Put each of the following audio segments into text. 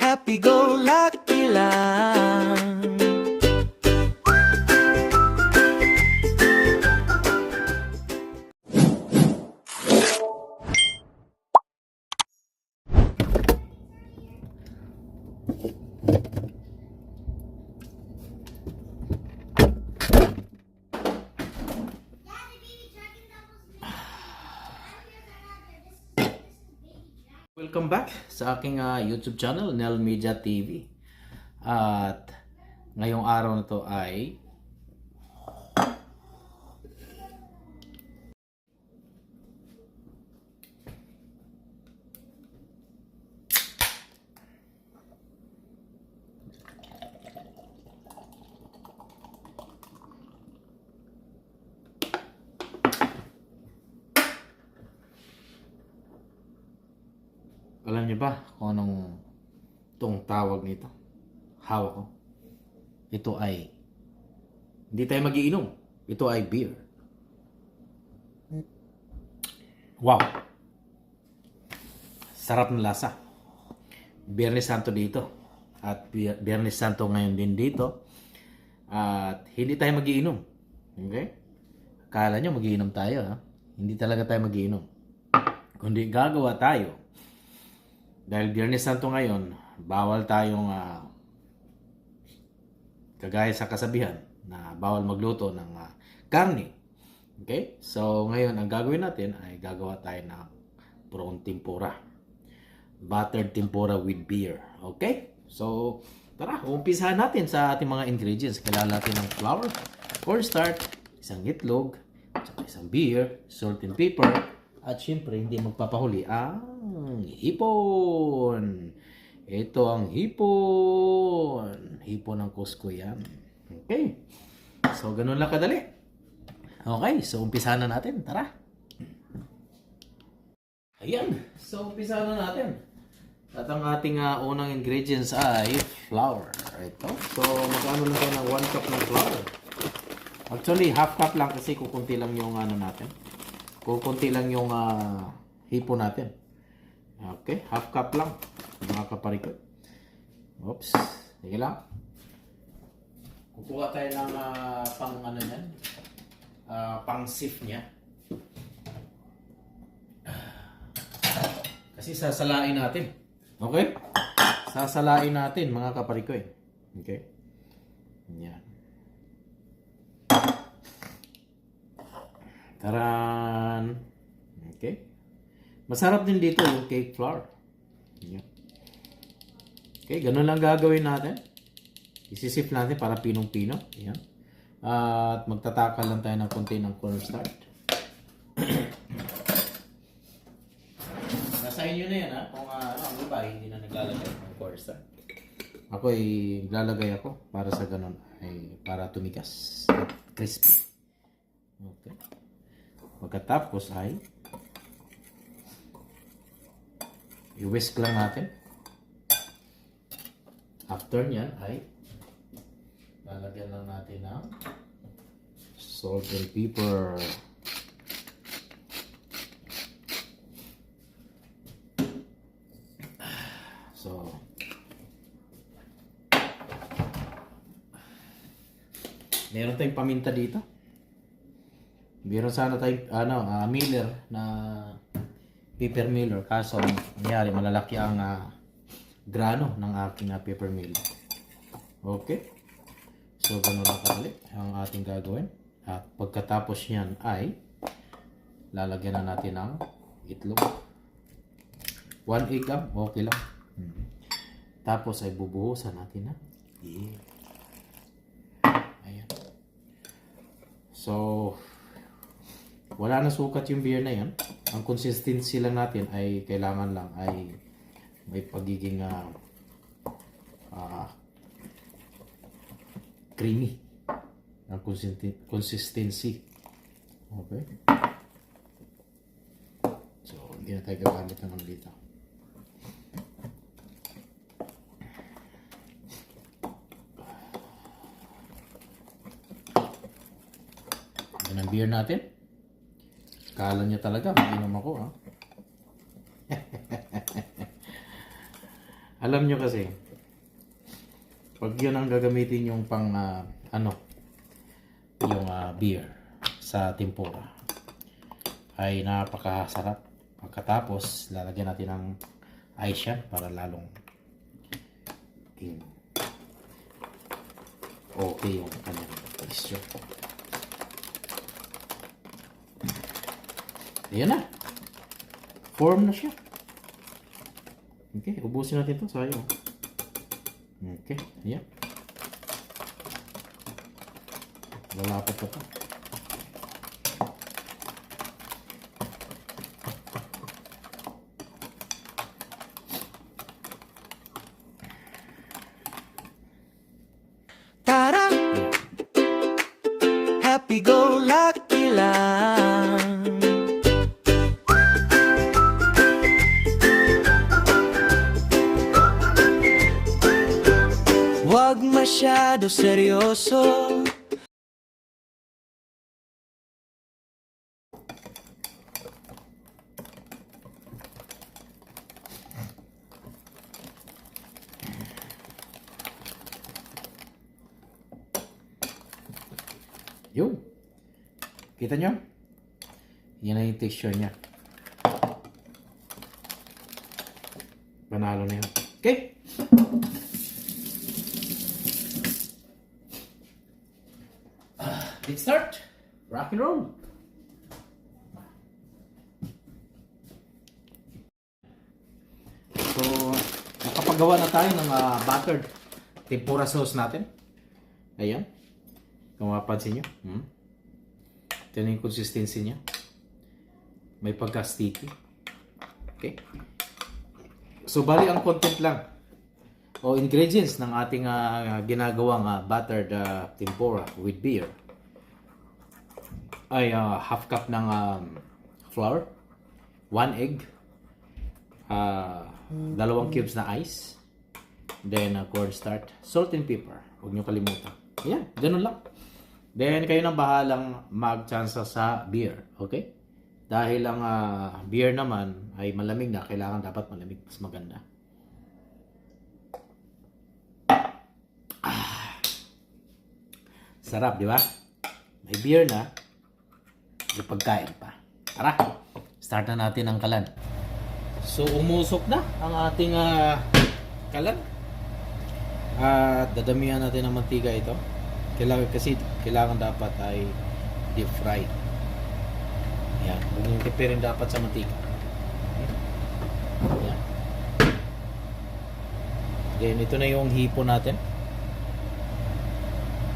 happy-go-lucky lang. Welcome back sa aking YouTube channel, Nel Media TV. At ngayong araw na to ay alam niyo ba kung anong itong tawag nito? Hawak ko. Ito ay hindi tayo magiinom. Ito ay beer. Wow! Sarap ng lasa. Biyernes Santo dito. At Biyernes Santo ngayon din dito. At hindi tayo magiinom. Okay? Akala nyo magiinom tayo, ha? Hindi talaga tayo magiinom. Kundi gagawa tayo. Dahil Biyernes Santo ngayon, bawal tayong kagaya sa kasabihan na bawal magluto ng karne. Okay? So ngayon, ang gagawin natin ay gagawa tayo ng prawn tempura. Buttered tempura with beer. Okay? So tara, umpisahan natin sa ating mga ingredients. Kailangan natin ng flour, cornstarch, isang itlog, isang beer, salt and pepper, at syempre, hindi magpapahuli ang hipon. Ito ang hipon. Hipon ng Cusco yan. Okay. So, ganun lang kadali. Okay. So, umpisahan na natin. Tara. Ayan. So, umpisahan na natin. At ang ating unang ingredients ay flour. Ito. So, magkano lang tayo ng 1 cup ng flour. Actually, half cup lang kasi kukunti lang yung natin. Kukunti lang yung hipon natin. Okay, half cup lang. Mga kaparikot. Oops. Sige lang. Kukuha tayo ng pang ano yan. Pang sieve niya. Kasi sasalain natin. Okay? Sasalain natin mga kaparikoy. Okay? Yan. Taran. Okay. Masarap din dito yung cake flour. Yan. Okay, ganun lang gagawin natin. Isisip natin para pinong-pino. Yan. At magtatakal lang tayo ng konti ng cornstarch. Nasa inyo na yan, ha? Kung ang iba hindi na naglalagay ng cornstarch. Ako ay lalagay ako para sa ganun ay para tumigas at crispy. Okay. Pagkatapos ay i-whisk lang natin. After nyan ay lalagyan lang natin ng salt and pepper. So meron tayong paminta dito. Meron sana tayong miller na pepper miller. Kaso nangyari malalaki ang grano ng aking pepper miller. Okay. So ganun lang kadali ang ating gagawin. At pagkatapos niyan ay lalagyan na natin ng itlog. 1 egg okay lang. Tapos ay bubuhusan natin na. Ayan. So wala na sukat yung beer na yan. Ang consistency lang natin ay kailangan lang ay may pagiging creamy ang consistency. Okay. So, hindi na tayo gagamit ng dito. Yan ang beer natin. Kala niya talaga, mag-inom ako, ha? Alam nyo kasi, pag yun ang gagamitin yung pang, yung beer sa tempura, ay napakasarap. Pagkatapos, lalagyan natin ng ice yan para lalong okay yung kanyang texture. Ayan na. Form na siya. Okay, ubusin natin ito. Sayang. Okay, ayan. Lalapat pa ito. Tara, happy-go-lucky lang. Huwag masyado seryoso. Yun. Kita nyo? Yan na yung texture niya. Panalo na yun. Okay. Let's start. Rock and roll. So, nakapagawa na tayo ng buttered tempura sauce natin. Ayan. Kung mapansin nyo. Ito na yung consistency niya. May pagka-sticky. Okay. So, bali ang content lang o ingredients ng ating ginagawang buttered tempura with beer ay half cup ng flour, 1 egg, 2 cubes na ice, then cornstarch, salt and pepper. Huwag nyo kalimutan. Ayan, ganun lang. Then, kayo nang bahalang mag-chansa sa beer. Okay? Dahil ang beer naman ay malamig na. Kailangan dapat malamig. Mas maganda. Sarap, di ba? May beer na. May pagkain pa. Tara! Start na natin ang kalan. So, umusok na ang ating kalan. At dadamihan natin ng mantika ito. Kailangan dapat ay deep fried. Yan. Huwag yung tipirin dapat sa mantika. Yan. Then, ito na yung hipo natin.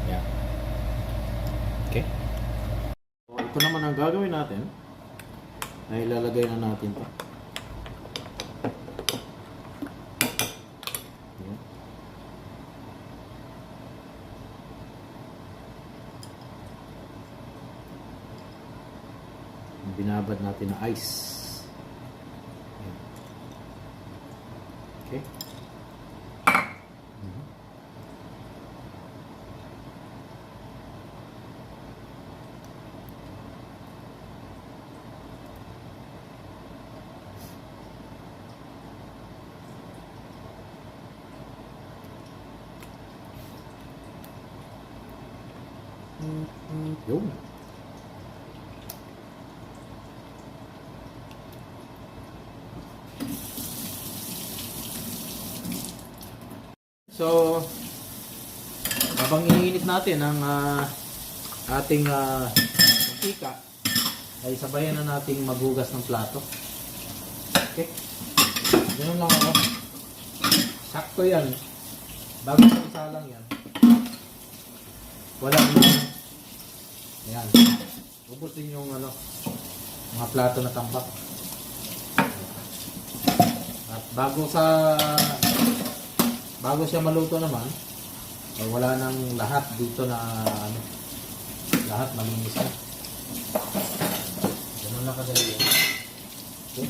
Yan. Okay. So, ito naman ang gagawin natin. Ay ilalagay na natin ito. Binabad natin ng ice. Okay. Yun. So, habang iniinit natin ang ating mantika, ay sabayan na nating maghugas ng plato. Okay? Ganun lang ako. Sakto yan. Bago sa salang yan. Wala na. Ayan. Ubus din yung mga plato na tambak. At bago siya maluto naman, ay wala nang lahat dito na lahat malinis na. Ganun lang kadali yan. Okay.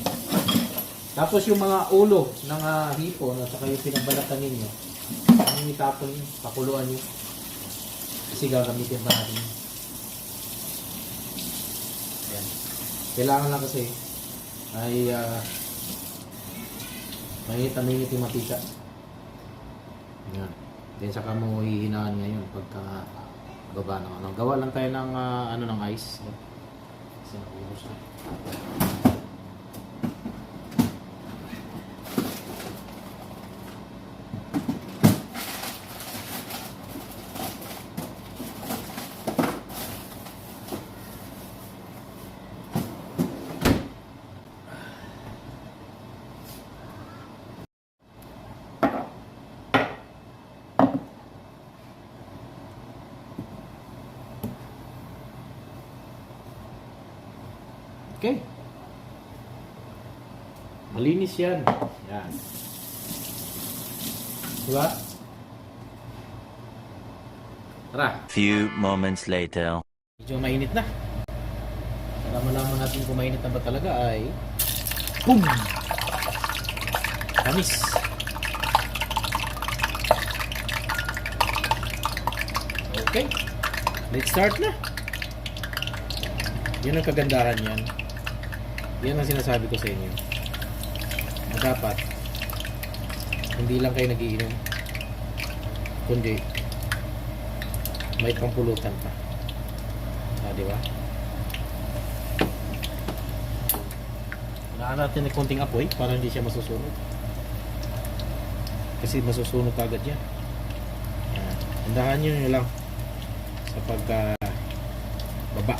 Tapos yung mga ulo ng hipon at saka yung pinagbalatan ninyo, ang itapon nyo, pakuluan nyo. Kasi gagamitin pa natin yun. Ayan. Kailangan lang kasi ay mainit na mainit yung matika. Yan. Then saka mo hihinaan ngayon pagka baba ng ano. Gawa lang tayo ng ano ng ice. Kasi naubos na. Okay. Malinis yan. Yan. Diba? Tara. Few moments later. Medyo mainit na. Para malaman natin kung mainit na ba talaga ay boom! Tamis. Okay. Let's start na. Yun ang kagandahan yan. Yan ang sinasabi ko sa inyo. Na dapat hindi lang kayo nagiinom, kundi may pampulutan pa. Di ba? Kailangan natin ng konting apoy para hindi siya masusunog. Kasi masusunog agad yan. Andahan nyo lang sa pagka baba.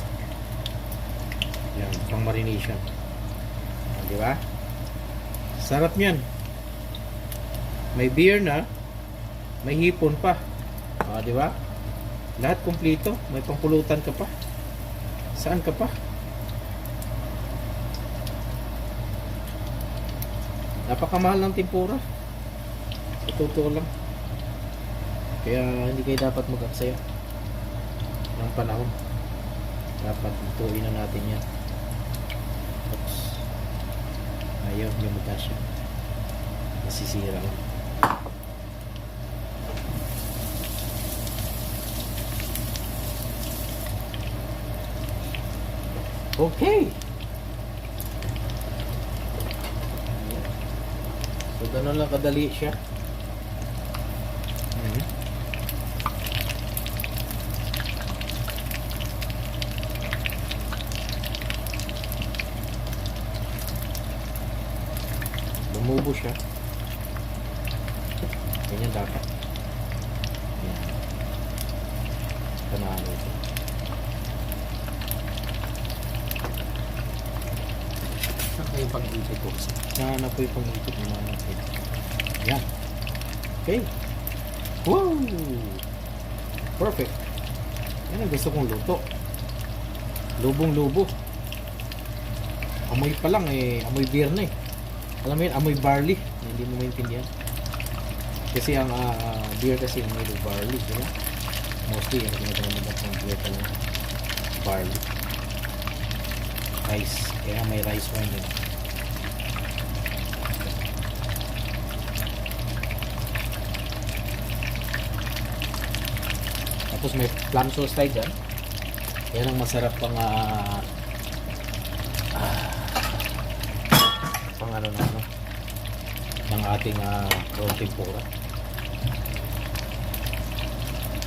Yan, pang marination. Di ba? Sarap niyan. May beer na, may hipon pa. Di ba? Lahat kumpleto, may pangpulutan ka pa. Saan ka pa? Napakamahal ng tempura. Sa totoo lang. Kaya hindi kayo dapat mag-aksaya ng panahon. Dapat ituin na natin yan. Oops. Ayaw, lumita siya. Nasisira lang. Okay. So, ganun lang kadali siya. Lumubo siya. Ganyan dapat. Yan. Panalo ito. Saan kayo pang-ipit ko? Saan po yung pang-ipit ng mga natin? Yan. Okay. Woo! Perfect. Yan ang gusto kong luto. Lubong-lubo. Amoy pa lang amoy beer na eh. Alam mo yun, amoy barley. Hindi mo maintindihan. Kasi ang beer kasi amoy barley, di ba? Mostly, yung ginagamit ng beer talaga. Barley. Rice. Kaya may rice wine din. Tapos may plum sauce tayo dyan. Yan ang masarap pang ano na ano ng ating prawn tempura.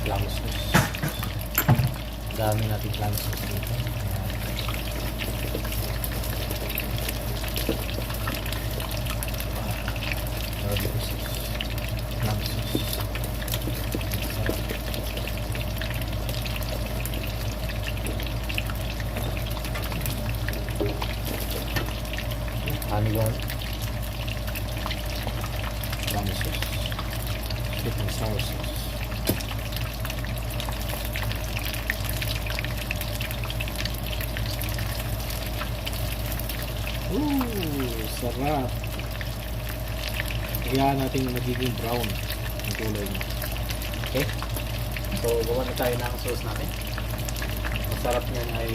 Plum sauce. Dami natin plum sauce dito. Barbecue sauce. Plum sauce. Sarap. Honey garlic, plum sauce, sweet and sour sauce. Sarap. Kaya natin magiging brown ang kulay niya. Okay? So, gawa na tayo ng sauce natin. Masarap niyan ay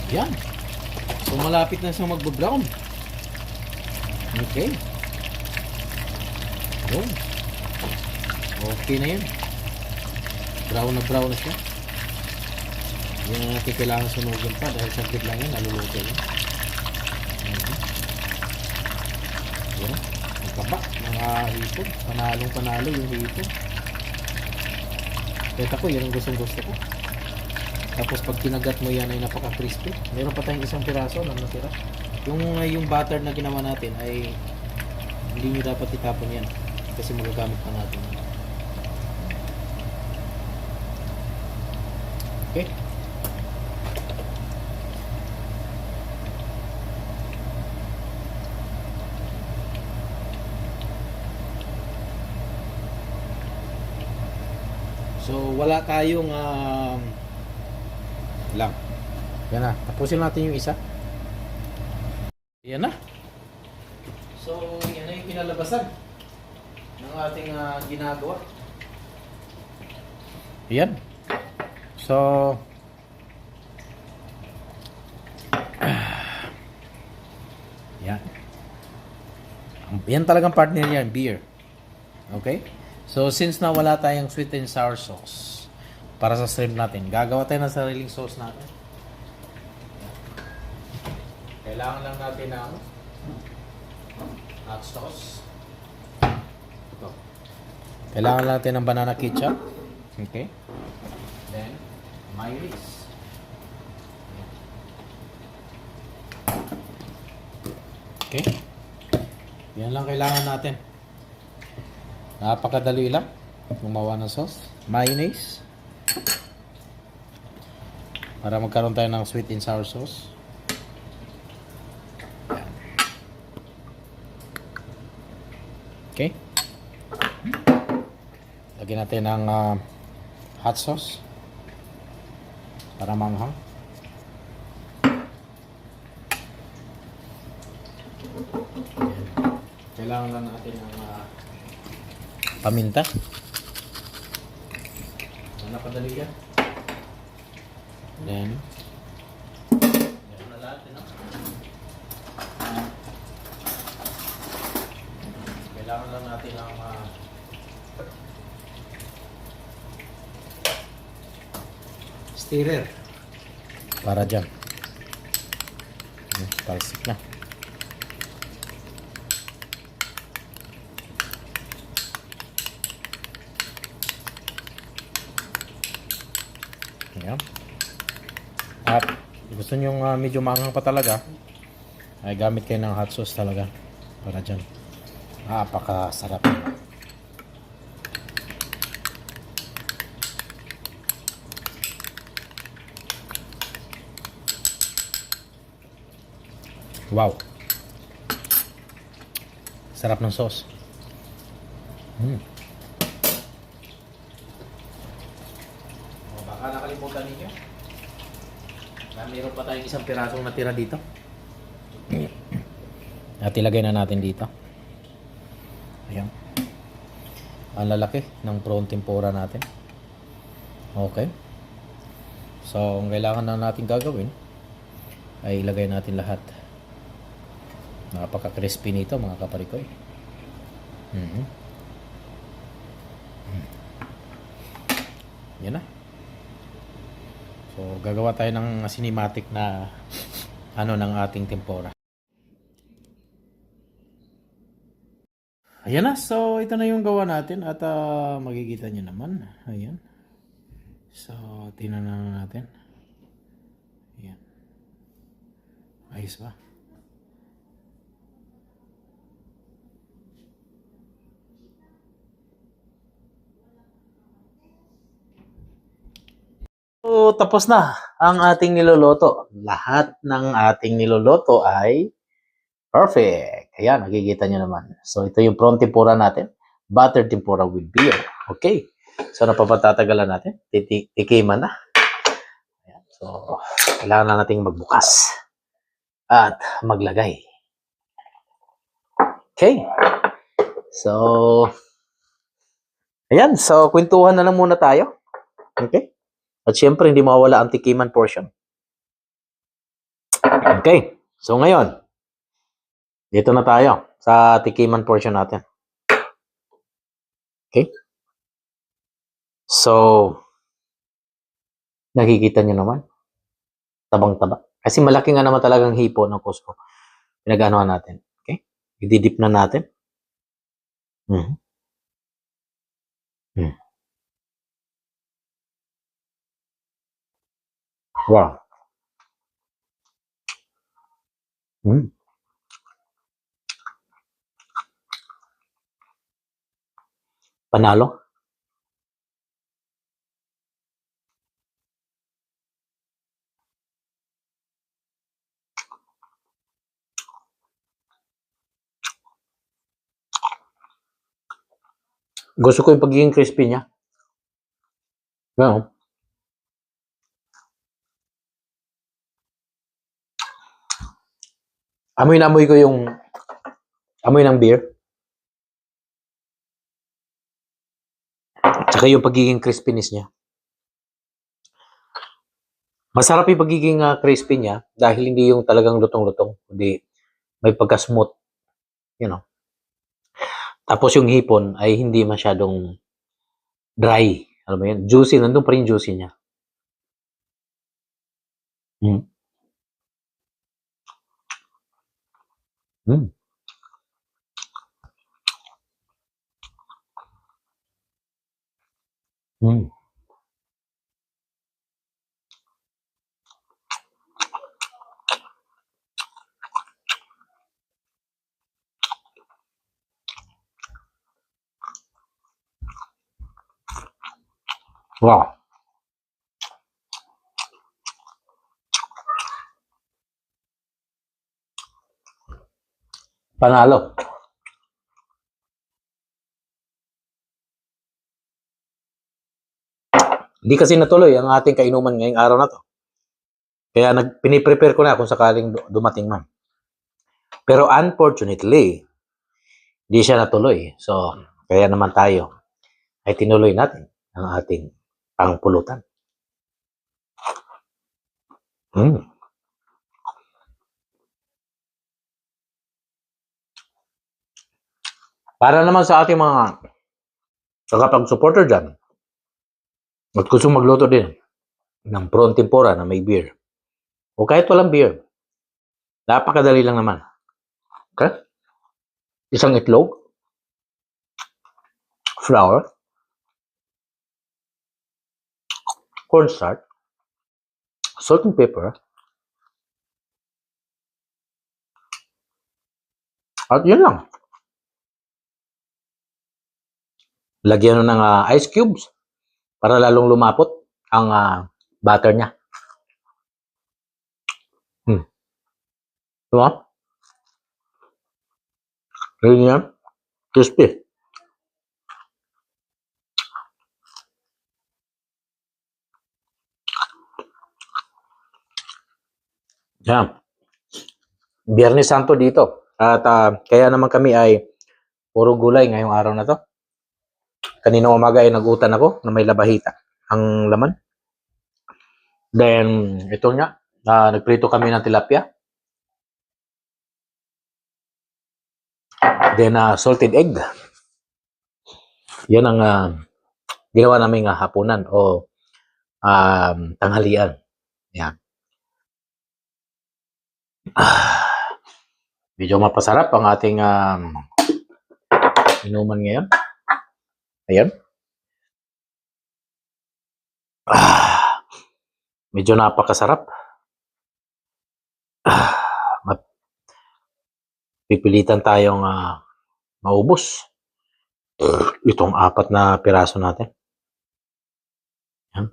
Yan. So, malapit na siyang magbo-brown. Okay. Yun. Okay na yan. Brown na siya. Hindi na natin kailangan sunugan pa dahil saglit lang yan, naluluto yan. Yan. Ang taba, mga hipon. Panalo yung hipon. Kahit ako, yan ang gusto ko. Tapos pag kinagat mo yan ay napaka-crispy. Meron pa tayong isang piraso na natira. Yung butter na ginawa natin ay hindi nyo dapat itapon yan. Kasi magagamit pa natin. Okay. So, wala tayong lang. Yan na. Tapusin natin yung isa. Yan na. So, yan na yung kinalabasan ng ating ginagawa. Yan. So, yan. Yan talagang partner yan, beer. Okay? So, since na wala tayong sweet and sour sauce para sa shrimp natin, gagawa tayo ng sariling sauce natin. Kailangan lang natin ng hot sauce. Ito. Kailangan lang natin ng banana ketchup. Okay? Then, mayonnaise. Okay? Yan lang kailangan natin. Napakadali lang gumawa ng sauce. Mayonnaise. Para magkaroon tayo ng sweet and sour sauce. Okay. Lagyan natin ng hot sauce para manghang. Kailangan lang natin ng paminta. Napadali yan. Then, meron na lahat, no? Kailangan lang natin ng stirrer para dyan. Talsik na. Ayan. At gusto nyo medyo maanghang pa talaga, ay gamit kayo ng hot sauce talaga para dyan. Napakasarap. Wow. Sarap ng sauce. Baka nakalimutan ninyo na meron pa tayong isang pirasong natira dito. At ilagay na natin dito. Ayan. Ang lalaki ng prawn tempura natin. Okay. So, ang kailangan na natin gagawin ay ilagay natin lahat. Napaka-crispy nito mga kaparikoy. Yan na. So, gagawa tayo ng cinematic na ng ating tempura. Ayan na. So, ito na yung gawa natin at makikita nyo naman. Ayan. So, tingnan na natin. Ayan. Ayos ba? So, tapos na ang ating niloloto. Lahat ng ating niloloto ay perfect. Ayan, nakikita nyo naman. So, ito yung prawn tempura natin. Butter tempura with beer. Okay. So, napapatatagalan natin. Tikiman na. Ayan. So, kailangan na nating magbukas. At maglagay. Okay. So, ayan. So, kwentuhan na lang muna tayo. Okay. At syempre, hindi mawala ang tikiman portion. Okay. So ngayon, dito na tayo sa tikiman portion natin. Okay? So, nakikita nyo naman. Tabang-taba. Kasi malaki nga naman talagang hipo ng Costco. Pinag-anohan natin. Okay? I-dip na natin. Mhm. Mm. Wow. Mm. Panalo. Gusto ko yung pagiging crispy niya. Ganun. Amoy na amoy ko yung amoy ng beer. Tsaka yung pagiging crispiness niya. Masarap yung pagiging crispy niya dahil hindi yung talagang lutong-lutong. Hindi may pagka-smooth. You know. Tapos yung hipon ay hindi masyadong dry. Alam mo yun? Juicy. Nandun pa rin juicy niya. Mm. Mm. Mm. Wow. Panalo. Hindi kasi natuloy ang ating kainuman ngayong araw na to. Kaya piniprepare ko na kung sakaling dumating man. Pero unfortunately, hindi siya natuloy. So, kaya naman tayo ay tinuloy natin ang ating pangpulutan. Mm. Para naman sa ating mga tagapag-supporter dyan, at gusto magluto din ng prawn tempura na may beer. O kahit walang beer, napakadali lang naman. Okay? Isang itlog, flour, cornstarch, salt and pepper, at yun lang. Lagyan mo ng ice cubes para lalong lumapot ang butter niya. Diba? Yun yan. Crispy. Yan. Biyernes Santo dito. At kaya naman kami ay puro gulay ngayong araw na to. Kanina umaga ay nagutan ako na may labahita ang laman. Then, ito nga. Nagprito kami ng tilapia. Then, salted egg. Yan ang ginawa naming hapunan o tanghalian. Yan. Medyo mapasarap ang ating inuman ngayon. Ayan. Medyo napakasarap. Pipilitan tayong maubos itong 4 na piraso natin. Yan.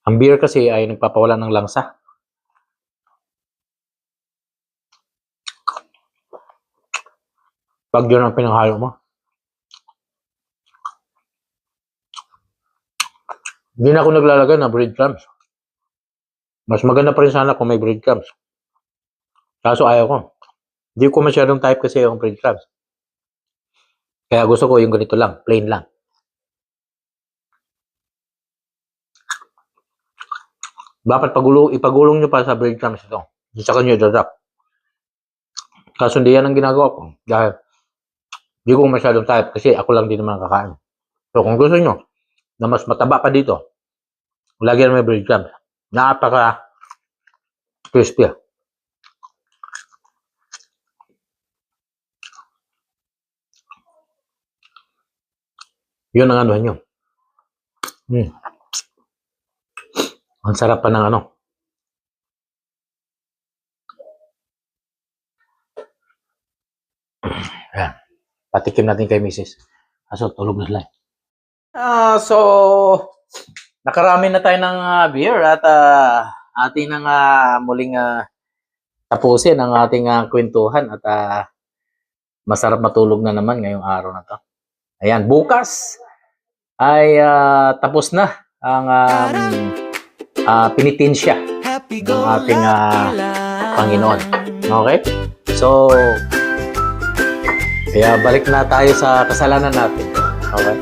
Ang beer kasi ay nagpapawala ng langsa. Pag yun ang pinanghalo mo. Hindi na ako naglalagay ng breadcrumbs. Mas maganda pa rin sana kung may breadcrumbs. Kaso ayaw ko. Hindi ko masyadong type kasi yung breadcrumbs. Kaya gusto ko yung ganito lang, plain lang. Dapat ipagulong nyo pa sa breadcrumbs ito. Hindi sa kanyo dadap. Kaso hindi yan ang ginagawa ko. Dahil hindi ko masyadong type kasi ako lang din naman kakain. So kung gusto nyo na mas mataba pa dito, lagyan may breadcrumbs. Napaka crispy. Yun ang ano nyo. Ang sarap pa ng ano. Ayan. Patikim natin kay Mrs. Aso, tulog na sila. So, nakarami na tayo ng beer at ating nang muling tapusin ang ating kwentuhan at masarap matulog na naman ngayong araw na to. Ayan, bukas ay tapos na ang pinitensya ng ating Panginoon. Okay? So, kaya balik na tayo sa kasalanan natin. Okay?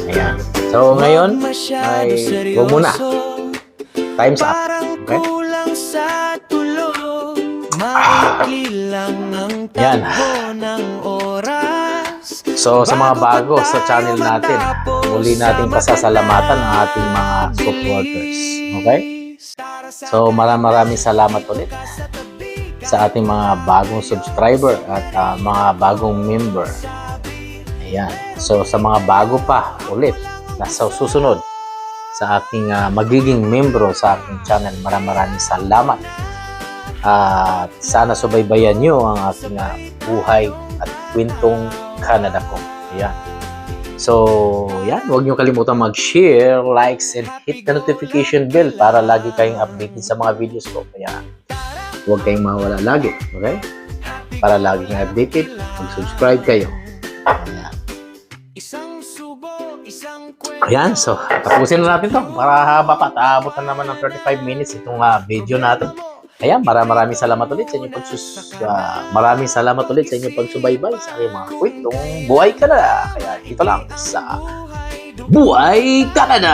Ayan. So, ngayon ay huwag muna. Time's up. Okay? Yan. So, sa mga bago sa channel natin, muli nating pasasalamatan ang ating mga supporters. Okay? So, maraming salamat ulit sa ating mga bagong subscriber at mga bagong member. Ayan. So, sa mga bago pa ulit na sa susunod sa aking magiging membro sa aking channel, maraming salamat. At sana subaybayan nyo ang aking buhay at kwentong Canada ko. Ayan. So, yan. Huwag nyo kalimutan mag-share, likes, and hit the notification bell para lagi kayong updated sa mga videos ko. Kaya, huwag kayong mawala lagi. Okay? Para lagi kayong updated, mag-subscribe kayo. Ayan. Ayan. So, tapusin na natin to. Para haba pa. Taabot na naman ng 35 minutes itong video natin. Ayan, maraming salamat ulit sa inyong maraming salamat ulit sa inyong pagsubaybay sa aking mga kwentong Buhay Canada. Kaya dito lang sa Buhay Canada!